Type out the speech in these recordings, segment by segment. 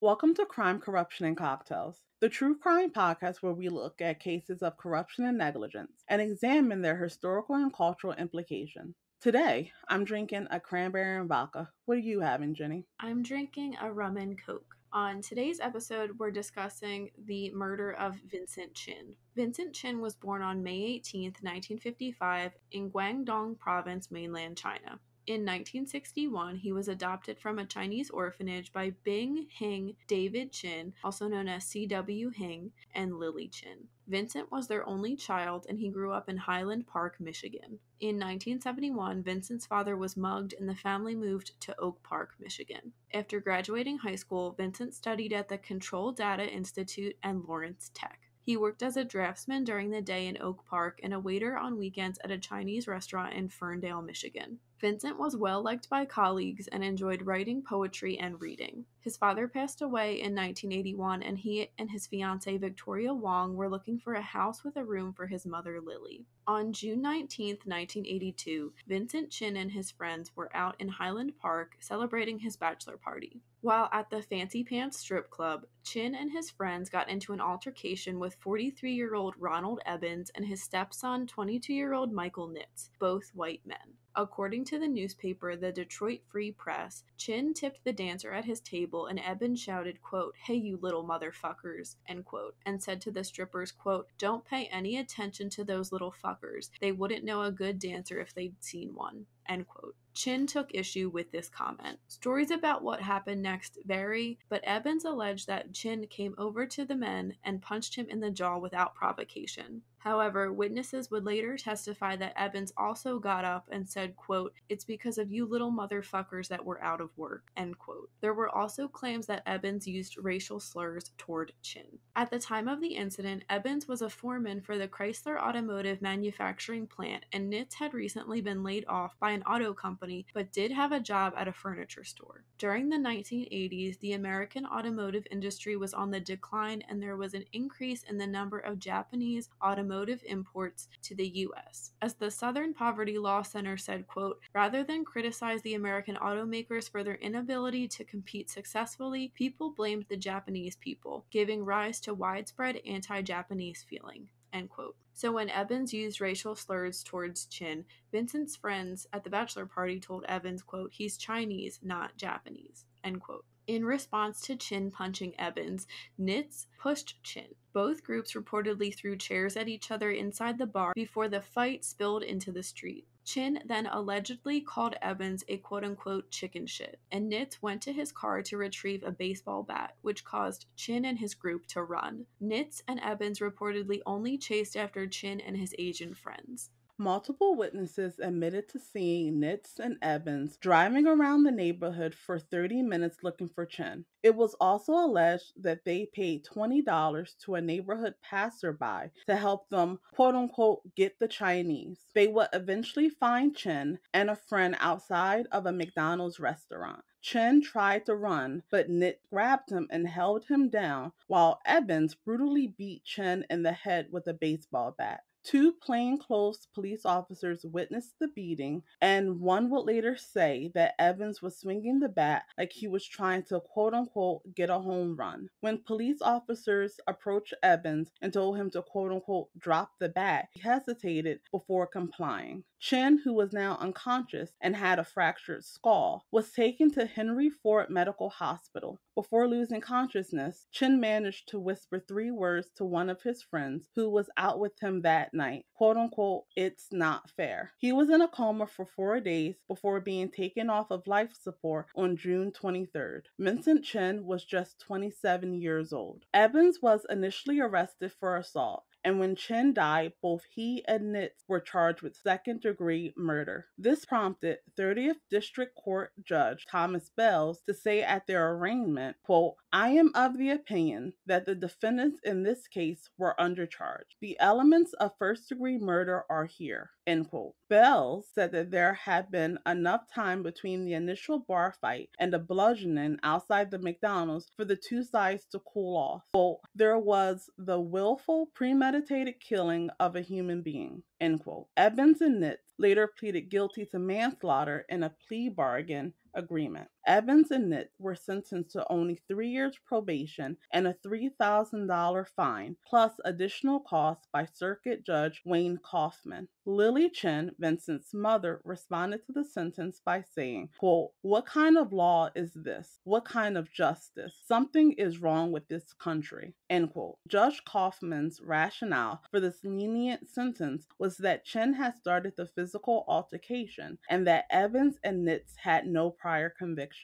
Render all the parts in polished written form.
Welcome to Crime, Corruption, and Cocktails, the true crime podcast where we look at cases of corruption and negligence and examine their historical and cultural implications. Today, I'm drinking a cranberry and vodka. What are you having, Jenny? I'm drinking a rum and coke. On today's episode, we're discussing the murder of Vincent Chin. Vincent Chin was born on May 18th, 1955, in Guangdong Province, mainland China. In 1961, he was adopted from a Chinese orphanage by Bing Hing David Chin, also known as C.W. Hing, and Lily Chin. Vincent was their only child, and he grew up in Highland Park, Michigan. In 1971, Vincent's father was mugged, and the family moved to Oak Park, Michigan. After graduating high school, Vincent studied at the Control Data Institute and Lawrence Tech. He worked as a draftsman during the day in Oak Park and a waiter on weekends at a Chinese restaurant in Ferndale, Michigan. Vincent was well liked by colleagues and enjoyed writing poetry and reading. His father passed away in 1981, and he and his fiancée Victoria Wong were looking for a house with a room for his mother Lily. On June 19th, 1982, Vincent Chin and his friends were out in Highland Park celebrating his bachelor party. While at the Fancy Pants strip club, Chin and his friends got into an altercation with 43-year-old Ronald Ebbins and his stepson, 22-year-old Michael Nitz, both white men. According to the newspaper, the Detroit Free Press, Chin tipped the dancer at his table and Ebbins shouted, quote, "Hey, you little motherfuckers," end quote, and said to the strippers, quote, "Don't pay any attention to those little fuckers. They wouldn't know a good dancer if they'd seen one," end quote. Chin took issue with this comment. Stories about what happened next vary, but Ebbins alleged that Chin came over to the men and punched him in the jaw without provocation. However, witnesses would later testify that Ebbins also got up and said, quote, "It's because of you little motherfuckers that we're out of work," end quote. There were also claims that Ebbins used racial slurs toward Chin. At the time of the incident, Ebbins was a foreman for the Chrysler Automotive Manufacturing Plant, and Nitz had recently been laid off by an auto company but did have a job at a furniture store. During the 1980s, the American automotive industry was on the decline, and there was an increase in the number of Japanese automotive imports to the U.S. As the Southern Poverty Law Center said, quote, "Rather than criticize the American automakers for their inability to compete successfully, people blamed the Japanese people, giving rise to widespread anti-Japanese feeling," end quote. So when Ebbins used racial slurs towards Chin, Vincent's friends at the bachelor party told Ebbins, quote, "He's Chinese, not Japanese," end quote. In response to Chin punching Ebbins, Nitz pushed Chin. Both groups reportedly threw chairs at each other inside the bar before the fight spilled into the street. Chin then allegedly called Ebbins a quote-unquote chicken shit, and Nitz went to his car to retrieve a baseball bat, which caused Chin and his group to run. Nitz and Ebbins reportedly only chased after Chin and his Asian friends. Multiple witnesses admitted to seeing Nitz and Evans driving around the neighborhood for 30 minutes looking for Chen. It was also alleged that they paid $20 to a neighborhood passerby to help them, quote unquote, get the Chinese. They would eventually find Chen and a friend outside of a McDonald's restaurant. Chen tried to run, but Nitz grabbed him and held him down while Evans brutally beat Chen in the head with a baseball bat. Two plainclothes police officers witnessed the beating, and one would later say that Evans was swinging the bat like he was trying to quote unquote get a home run. When police officers approached Evans and told him to quote unquote drop the bat, he hesitated before complying. Chen, who was now unconscious and had a fractured skull, was taken to Henry Ford Medical Hospital. Before losing consciousness, Chen managed to whisper 3 words to one of his friends who was out with him that night. Quote unquote, "It's not fair." He was in a coma for 4 days before being taken off of life support on June 23rd. Vincent Chen was just 27 years old. Evans was initially arrested for assault, and when Chen died, both he and Nitz were charged with second-degree murder. This prompted 30th District Court Judge Thomas Bells to say at their arraignment, quote, "I am of the opinion that the defendants in this case were undercharged. The elements of first-degree murder are here," end quote. Bells said that there had been enough time between the initial bar fight and the bludgeoning outside the McDonald's for the two sides to cool off. Quote, "There was the willful, premeditated killing of a human being," end quote. Evans and Nitz later pleaded guilty to manslaughter in a plea bargain agreement. Evans and Nitz were sentenced to only 3 years probation and a $3,000 fine, plus additional costs by Circuit Judge Wayne Kaufman. Lily Chen, Vincent's mother, responded to the sentence by saying, quote, "What kind of law is this? What kind of justice? Something is wrong with this country," end quote. Judge Kaufman's rationale for this lenient sentence was that Chen had started the physical altercation and that Evans and Nitz had no prior convictions.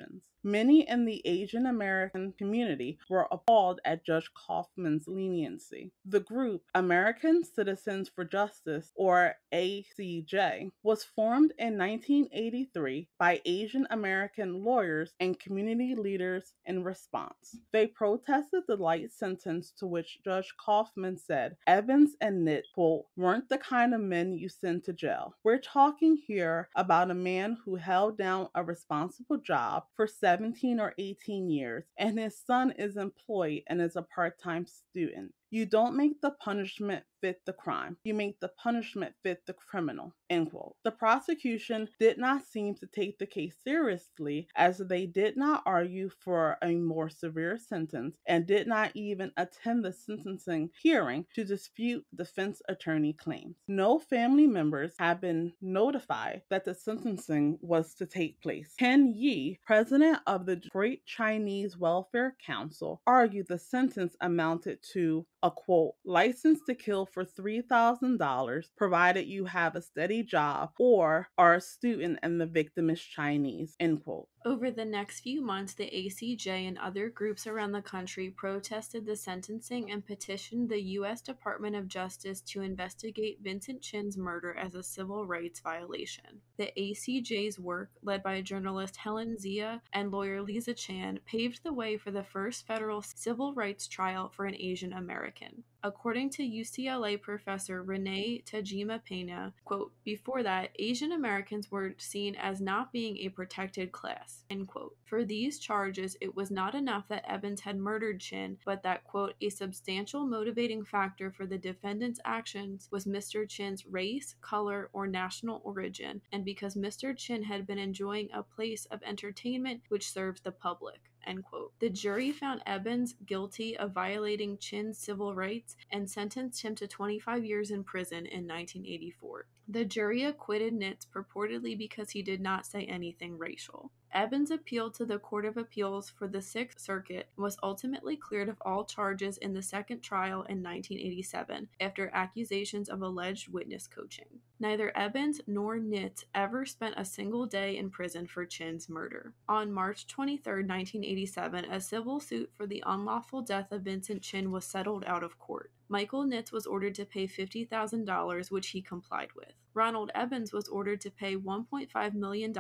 Many in the Asian American community were appalled at Judge Kaufman's leniency. The group, American Citizens for Justice, or ACJ, was formed in 1983 by Asian American lawyers and community leaders in response. They protested the light sentence, to which Judge Kaufman said Evans and Nitz, quote, "weren't the kind of men you send to jail. We're talking here about a man who held down a responsible job for 17 or 18 years, and his son is employed and is a part-time student. You don't make the punishment fit the crime. You make the punishment fit the criminal," end quote. The prosecution did not seem to take the case seriously, as they did not argue for a more severe sentence and did not even attend the sentencing hearing to dispute defense attorney claims. No family members have been notified that the sentencing was to take place. Ken Yi, president of the Great Chinese Welfare Council, argued the sentence amounted to a, quote, "license to kill for $3,000 provided you have a steady job or are a student and the victim is Chinese," end quote. Over the next few months, the ACJ and other groups around the country protested the sentencing and petitioned the U.S. Department of Justice to investigate Vincent Chin's murder as a civil rights violation. The ACJ's work, led by journalist Helen Zia and lawyer Lisa Chan, paved the way for the first federal civil rights trial for an Asian American. According to UCLA professor Renee Tajima Pena, quote, "before that, Asian Americans were seen as not being a protected class," end quote. For these charges, it was not enough that Evans had murdered Chin, but that, quote, "a substantial motivating factor for the defendant's actions was Mr. Chin's race, color, or national origin, and because Mr. Chin had been enjoying a place of entertainment which served the public." End quote. The jury found Evans guilty of violating Chin's civil rights and sentenced him to 25 years in prison in 1984. The jury acquitted Nitz purportedly because he did not say anything racial. Evans appealed to the Court of Appeals for the Sixth Circuit and was ultimately cleared of all charges in the second trial in 1987 after accusations of alleged witness coaching. Neither Evans nor Nitz ever spent a single day in prison for Chin's murder. On March 23, 1987, a civil suit for the unlawful death of Vincent Chin was settled out of court. Michael Nitz was ordered to pay $50,000, which he complied with. Ronald Evans was ordered to pay $1.5 million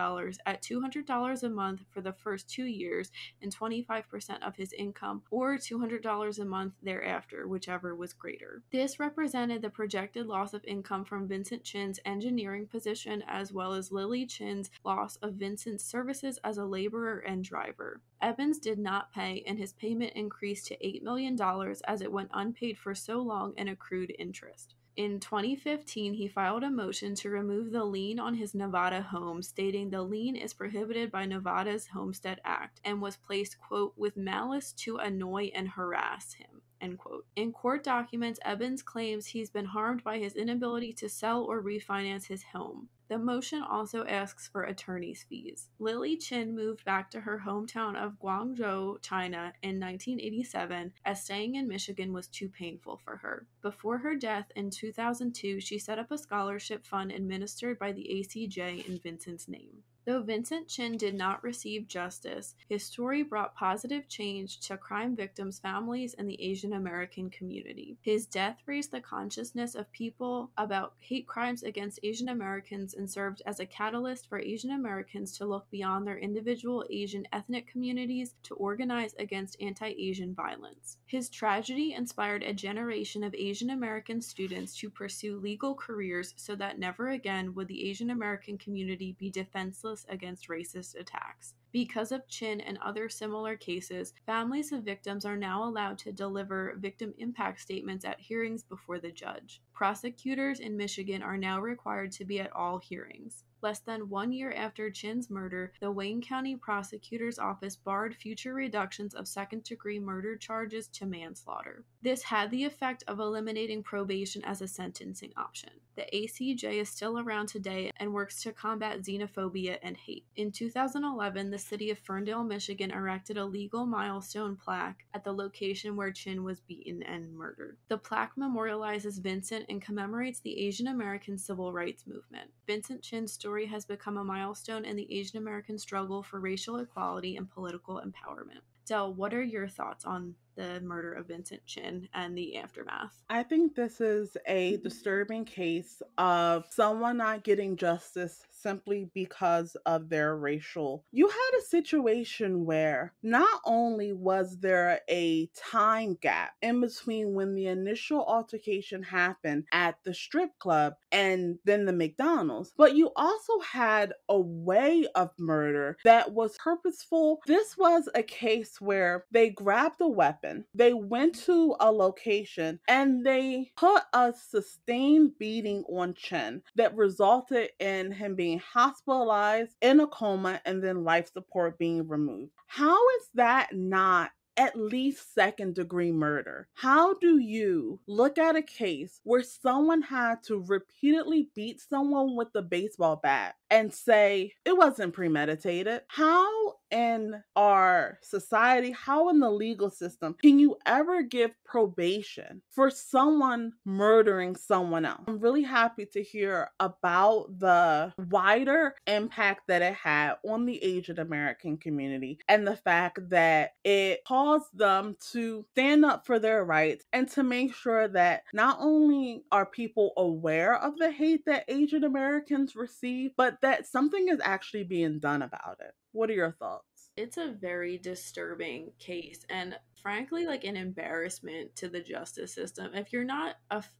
at $200 a month for the first 2 years and 25% of his income, or $200 a month thereafter, whichever was greater. This represented the projected loss of income from Vincent Chin's engineering position, as well as Lily Chin's loss of Vincent's services as a laborer and driver. Evans did not pay, and his payment increased to $8 million as it went unpaid for so long and accrued interest. In 2015, he filed a motion to remove the lien on his Nevada home, stating the lien is prohibited by Nevada's Homestead Act and was placed, quote, "with malice to annoy and harass him," end quote. In court documents, Evans claims he's been harmed by his inability to sell or refinance his home. The motion also asks for attorney's fees. Lily Chin moved back to her hometown of Guangzhou, China in 1987, as staying in Michigan was too painful for her. Before her death in 2002, she set up a scholarship fund administered by the ACJ in Vincent's name. Though Vincent Chin did not receive justice, his story brought positive change to crime victims' families and the Asian American community. His death raised the consciousness of people about hate crimes against Asian Americans and served as a catalyst for Asian Americans to look beyond their individual Asian ethnic communities to organize against anti-Asian violence. His tragedy inspired a generation of Asian American students to pursue legal careers so that never again would the Asian American community be defenseless powerless against racist attacks. Because of Chin and other similar cases, families of victims are now allowed to deliver victim impact statements at hearings before the judge. Prosecutors in Michigan are now required to be at all hearings. Less than 1 year after Chin's murder, the Wayne County Prosecutor's Office barred future reductions of second-degree murder charges to manslaughter. This had the effect of eliminating probation as a sentencing option. The ACJ is still around today and works to combat xenophobia and hate. In 2011, the city of Ferndale, Michigan erected a legal milestone plaque at the location where Chin was beaten and murdered. The plaque memorializes Vincent and commemorates the Asian American civil rights movement. Vincent Chin's story has become a milestone in the Asian American struggle for racial equality and political empowerment. Del, what are your thoughts on the murder of Vincent Chin and the aftermath? I think this is a disturbing case of someone not getting justice simply because of their racial. You had a situation where not only was there a time gap in between when the initial altercation happened at the strip club and then the McDonald's, but you also had a way of murder that was purposeful. This was a case where they grabbed a weapon, they went to a location, and they put a sustained beating on Chin that resulted in him being hospitalized in a coma and then life support being removed. How is that not at least second degree murder? How do you look at a case where someone had to repeatedly beat someone with a baseball bat and say it wasn't premeditated? How in our society, how in the legal system can you ever give probation for someone murdering someone else? I'm really happy to hear about the wider impact that it had on the Asian American community and the fact that it caused them to stand up for their rights and to make sure that not only are people aware of the hate that Asian Americans receive, but that something is actually being done about it. What are your thoughts? It's a very disturbing case and frankly like an embarrassment to the justice system. If you're not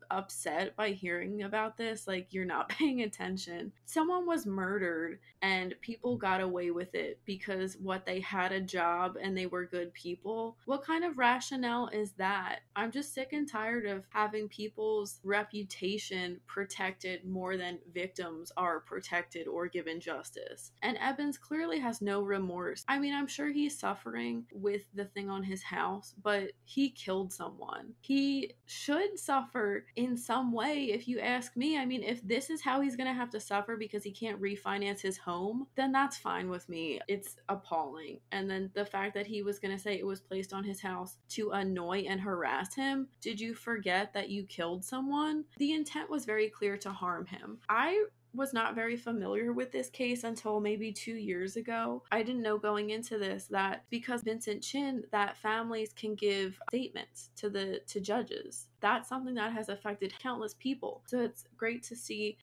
upset by hearing about this, like you're not paying attention. Someone was murdered and people got away with it because what, they had a job and they were good people. What kind of rationale is that? I'm just sick and tired of having people's reputation protected more than victims are protected or given justice. And Evans clearly has no remorse. I mean, I'm sure he's suffering with the thing on his house, but he killed someone. He should suffer in some way, if you ask me. I mean, if this is how he's going to have to suffer because he can't refinance his home, then that's fine with me. It's appalling. And then the fact that he was going to say it was placed on his house to annoy and harass him. Did you forget that you killed someone? The intent was very clear to harm him. I was not very familiar with this case until maybe 2 years ago. I didn't know going into this that because Vincent Chin, that families can give statements to judges. That's something that has affected countless people. So it's great to see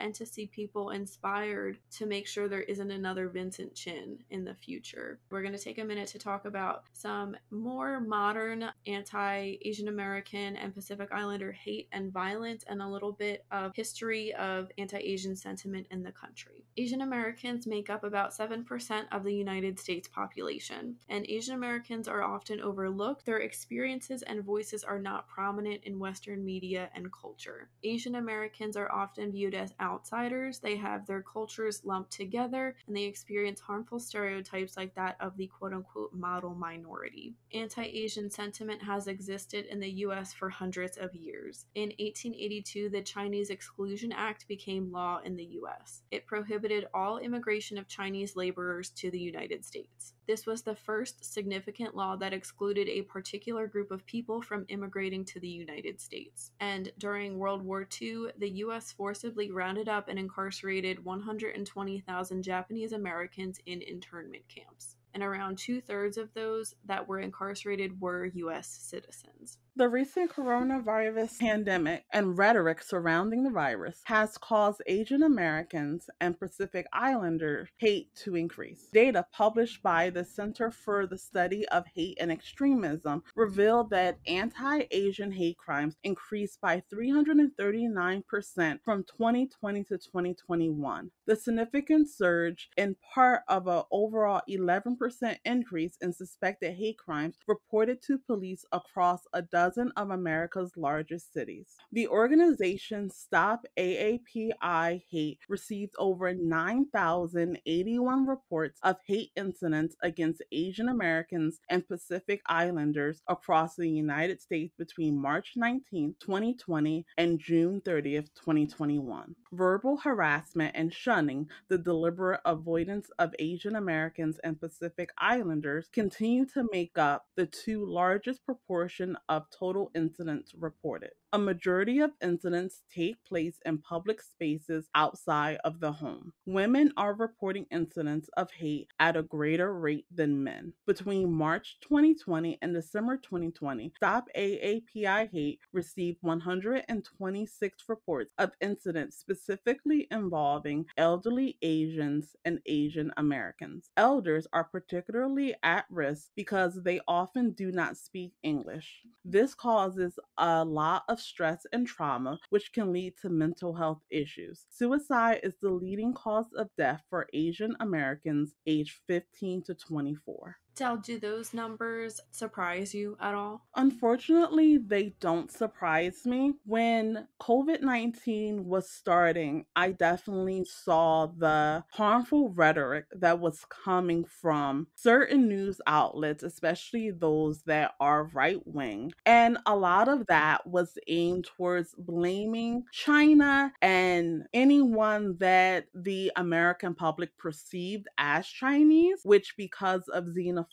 people inspired to make sure there isn't another Vincent Chin in the future. We're going to take a minute to talk about some more modern anti-Asian American and Pacific Islander hate and violence and a little bit of history of anti-Asian sentiment in the country. Asian Americans make up about 7% of the United States population, and Asian Americans are often overlooked. Their experiences and voices are not prominent in Western media and culture. Asian Americans are often viewed as outsiders. They have their cultures lumped together, and they experience harmful stereotypes like that of the quote-unquote model minority. Anti-Asian sentiment has existed in the U.S. for hundreds of years. In 1882, the Chinese Exclusion Act became law in the U.S. It prohibited all immigration of Chinese laborers to the United States. This was the first significant law that excluded a particular group of people from immigrating to the United States. And during World War II, the U.S. forcibly rounded up and incarcerated 120,000 Japanese Americans in internment camps. And around 2/3 of those that were incarcerated were U.S. citizens. The recent coronavirus pandemic and rhetoric surrounding the virus has caused Asian Americans and Pacific Islander hate to increase. Data published by the Center for the Study of Hate and Extremism revealed that anti Asian hate crimes increased by 339% from 2020 to 2021. The significant surge, in part of an overall 11% increase in suspected hate crimes reported to police across a dozen of America's largest cities. The organization Stop AAPI Hate received over 9,081 reports of hate incidents against Asian Americans and Pacific Islanders across the United States between March 19, 2020 and June 30th, 2021. Verbal harassment and shunning, the deliberate avoidance of Asian Americans and Pacific Islanders, continue to make up the two largest proportion of total incidents reported. A majority of incidents take place in public spaces outside of the home. Women are reporting incidents of hate at a greater rate than men. Between March 2020 and December 2020, Stop AAPI Hate received 126 reports of incidents specifically involving elderly Asians and Asian Americans. Elders are particularly at risk because they often do not speak English. This causes a lot of stress and trauma, which can lead to mental health issues. Suicide is the leading cause of death for Asian Americans aged 15 to 24. Del, do those numbers surprise you at all? Unfortunately, they don't surprise me. When COVID-19 was starting, I definitely saw the harmful rhetoric that was coming from certain news outlets, especially those that are right wing. And a lot of that was aimed towards blaming China and anyone that the American public perceived as Chinese, which, because of xenophobia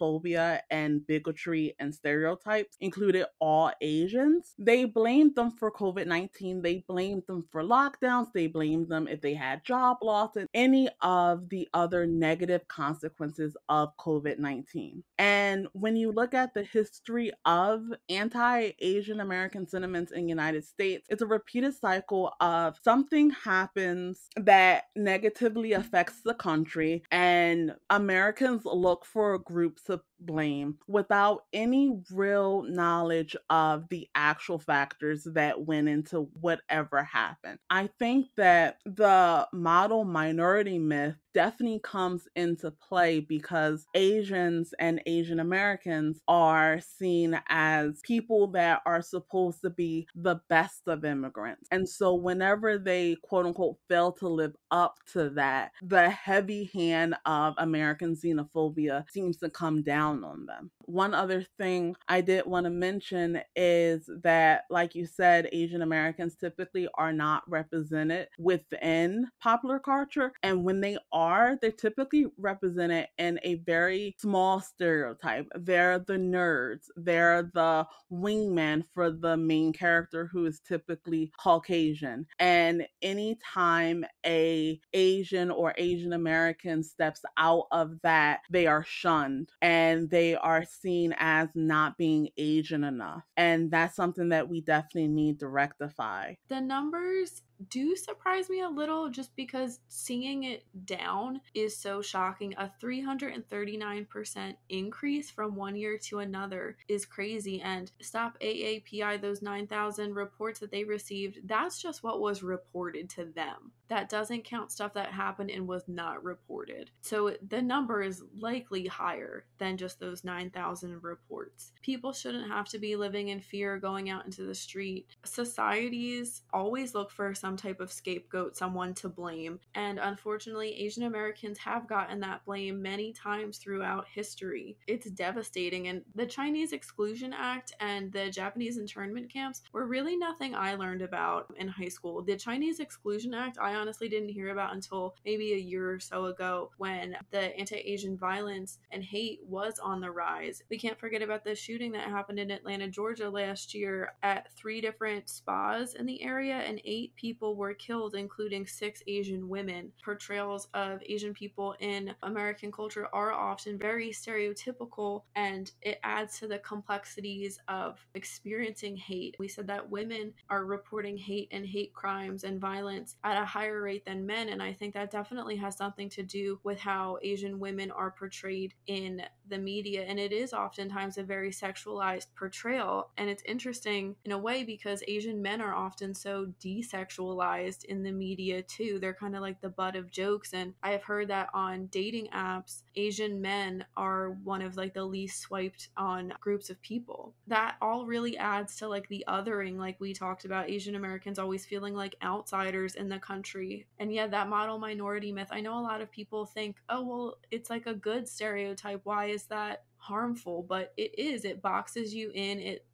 and bigotry and stereotypes, included all Asians. They blamed them for COVID-19. They blamed them for lockdowns. They blamed them if they had job loss and any of the other negative consequences of COVID-19. And when you look at the history of anti-Asian American sentiments in the United States, it's a repeated cycle of something happens that negatively affects the country, and Americans look for groups to blame without any real knowledge of the actual factors that went into whatever happened. I think that the model minority myth definitely comes into play because Asians and Asian Americans are seen as people that are supposed to be the best of immigrants. And so whenever they quote unquote fail to live up to that, the heavy hand of American xenophobia seems to come down on them. One other thing I did want to mention is that, like you said, Asian Americans typically are not represented within popular culture. And when they are, they're typically represented in a very small stereotype. They're the nerds. They're the wingman for the main character, who is typically Caucasian. And anytime a Asian or Asian American steps out of that, they are shunned and they are seen as not being Asian enough. And that's something that we definitely need to rectify. The numbers do surprise me a little just because seeing it down is so shocking. A 339% increase from one year to another is crazy. And Stop AAPI, those 9,000 reports that they received, that's just what was reported to them. That doesn't count stuff that happened and was not reported. So the number is likely higher than just those 9,000 reports. People shouldn't have to be living in fear going out into the street. Societies always look for some type of scapegoat, someone to blame. And unfortunately, Asian Americans have gotten that blame many times throughout history. It's devastating. And the Chinese Exclusion Act and the Japanese internment camps were really nothing I learned about in high school. The Chinese Exclusion Act, I honestly didn't hear about until maybe a year or so ago when the anti-Asian violence and hate was on the rise. We can't forget about the shooting that happened in Atlanta, Georgia last year at 3 different spas in the area, and 8 people people were killed, including 6 Asian women. Portrayals of Asian people in American culture are often very stereotypical, and it adds to the complexities of experiencing hate. We said that women are reporting hate and hate crimes and violence at a higher rate than men, and I think that definitely has something to do with how Asian women are portrayed in the media, and it is oftentimes a very sexualized portrayal. And it's interesting in a way because Asian men are often so desexualized in the media too. They're kind of like the butt of jokes, and I have heard that on dating apps Asian men are one of like the least swiped on groups of people. That all really adds to like the othering, like we talked about, Asian Americans always feeling like outsiders in the country. And yeah, that model minority myth, I know a lot of people think, oh well, it's like a good stereotype, why is that harmful? But it boxes you in, it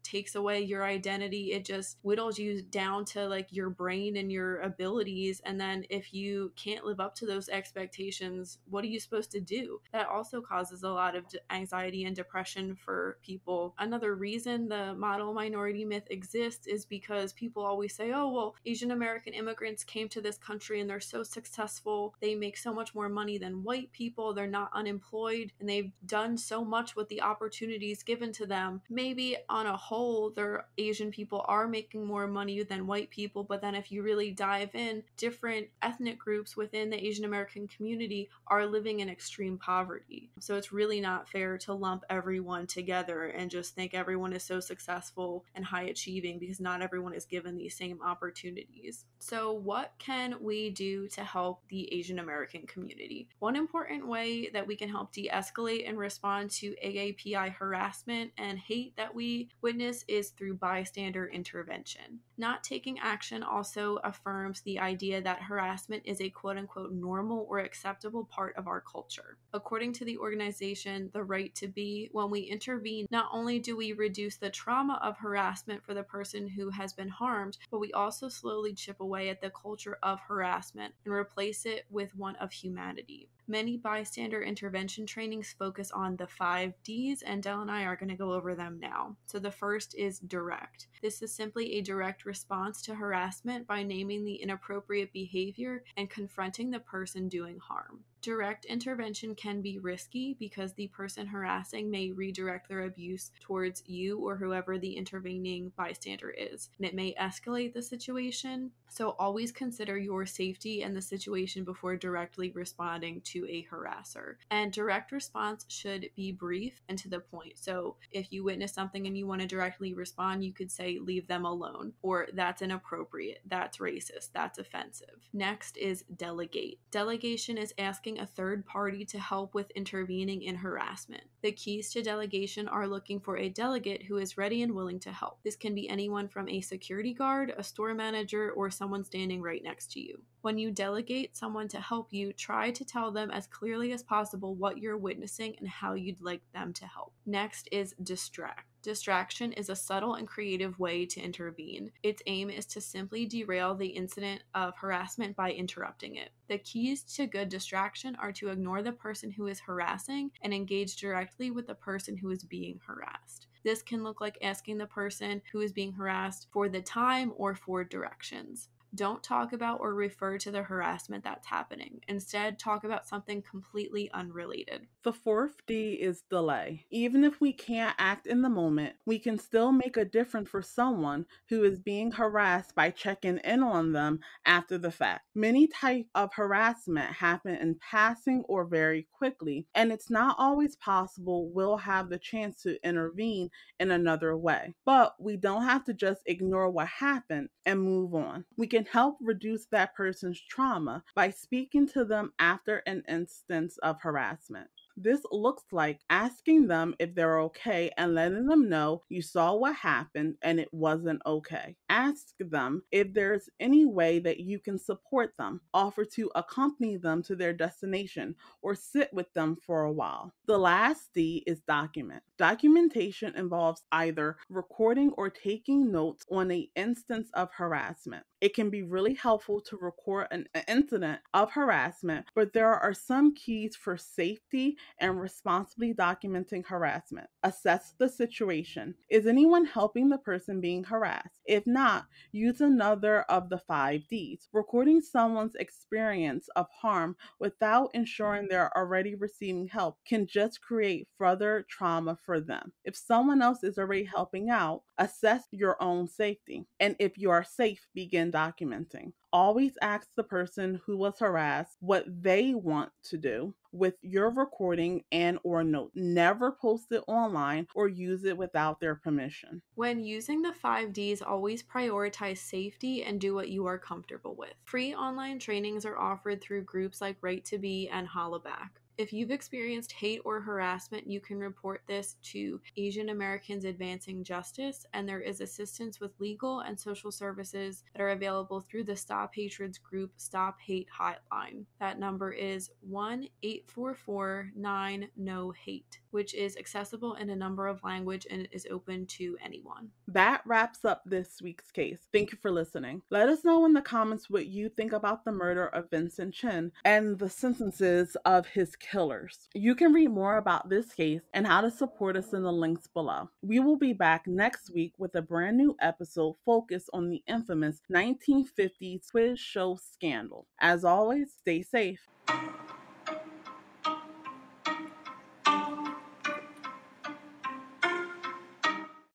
takes away your identity. It just whittles you down to like your brain and your abilities. And then if you can't live up to those expectations, what are you supposed to do? That also causes a lot of anxiety and depression for people. Another reason the model minority myth exists is because people always say, oh, well, Asian American immigrants came to this country and they're so successful. They make so much more money than white people. They're not unemployed and they've done so much with the opportunities given to them. Maybe on a whole, their Asian people are making more money than white people, but then if you really dive in, different ethnic groups within the Asian American community are living in extreme poverty. So it's really not fair to lump everyone together and just think everyone is so successful and high achieving, because not everyone is given these same opportunities. So what can we do to help the Asian American community? One important way that we can help de-escalate and respond to AAPI harassment and hate that we witness is through bystander intervention. Not taking action also affirms the idea that harassment is a quote-unquote normal or acceptable part of our culture. According to the organization The Right to Be, when we intervene, not only do we reduce the trauma of harassment for the person who has been harmed, but we also slowly chip away at the culture of harassment and replace it with one of humanity. Many bystander intervention trainings focus on the 5 Ds, and Del and I are going to go over them now. So the first is direct. This is simply a direct response to harassment by naming the inappropriate behavior and confronting the person doing harm. Direct intervention can be risky because the person harassing may redirect their abuse towards you or whoever the intervening bystander is, and it may escalate the situation. So always consider your safety and the situation before directly responding to a harasser. And direct response should be brief and to the point. So if you witness something and you want to directly respond, you could say, leave them alone, or that's inappropriate, that's racist, that's offensive. Next is delegate. Delegation is asking a third party to help with intervening in harassment. The keys to delegation are looking for a delegate who is ready and willing to help. This can be anyone from a security guard, a store manager, or someone standing right next to you. When you delegate someone to help you, try to tell them as clearly as possible what you're witnessing and how you'd like them to help. Next is distract. Distraction is a subtle and creative way to intervene. Its aim is to simply derail the incident of harassment by interrupting it. The keys to good distraction are to ignore the person who is harassing and engage directly with the person who is being harassed. This can look like asking the person who is being harassed for the time or for directions. Don't talk about or refer to the harassment that's happening. Instead, talk about something completely unrelated. The fourth D is delay. Even if we can't act in the moment, we can still make a difference for someone who is being harassed by checking in on them after the fact. Many types of harassment happen in passing or very quickly, and it's not always possible we'll have the chance to intervene in another way. But we don't have to just ignore what happened and move on. We can help reduce that person's trauma by speaking to them after an instance of harassment. This looks like asking them if they're okay and letting them know you saw what happened and it wasn't okay. Ask them if there's any way that you can support them. Offer to accompany them to their destination or sit with them for a while. The last D is document. Documentation involves either recording or taking notes on an instance of harassment. It can be really helpful to record an incident of harassment, but there are some keys for safety and responsibly documenting harassment. Assess the situation. Is anyone helping the person being harassed? If not, use another of the 5 Ds. Recording someone's experience of harm without ensuring they're already receiving help can just create further trauma for them. If someone else is already helping out, assess your own safety. And if you are safe, begin documenting. Always ask the person who was harassed what they want to do with your recording and or note. Never post it online or use it without their permission. When using the 5Ds, always prioritize safety and do what you are comfortable with. Free online trainings are offered through groups like Right to Be and Hollaback. If you've experienced hate or harassment, you can report this to Asian Americans Advancing Justice, and there is assistance with legal and social services that are available through the Stop Hatreds group Stop Hate Hotline. That number is 1-844-9-NO-HATE, which is accessible in a number of languages and is open to anyone. That wraps up this week's case. Thank you for listening. Let us know in the comments what you think about the murder of Vincent Chin and the sentences of his killers. You can read more about this case and how to support us in the links below. We will be back next week with a brand new episode focused on the infamous 1950s quiz show scandal. As always, stay safe.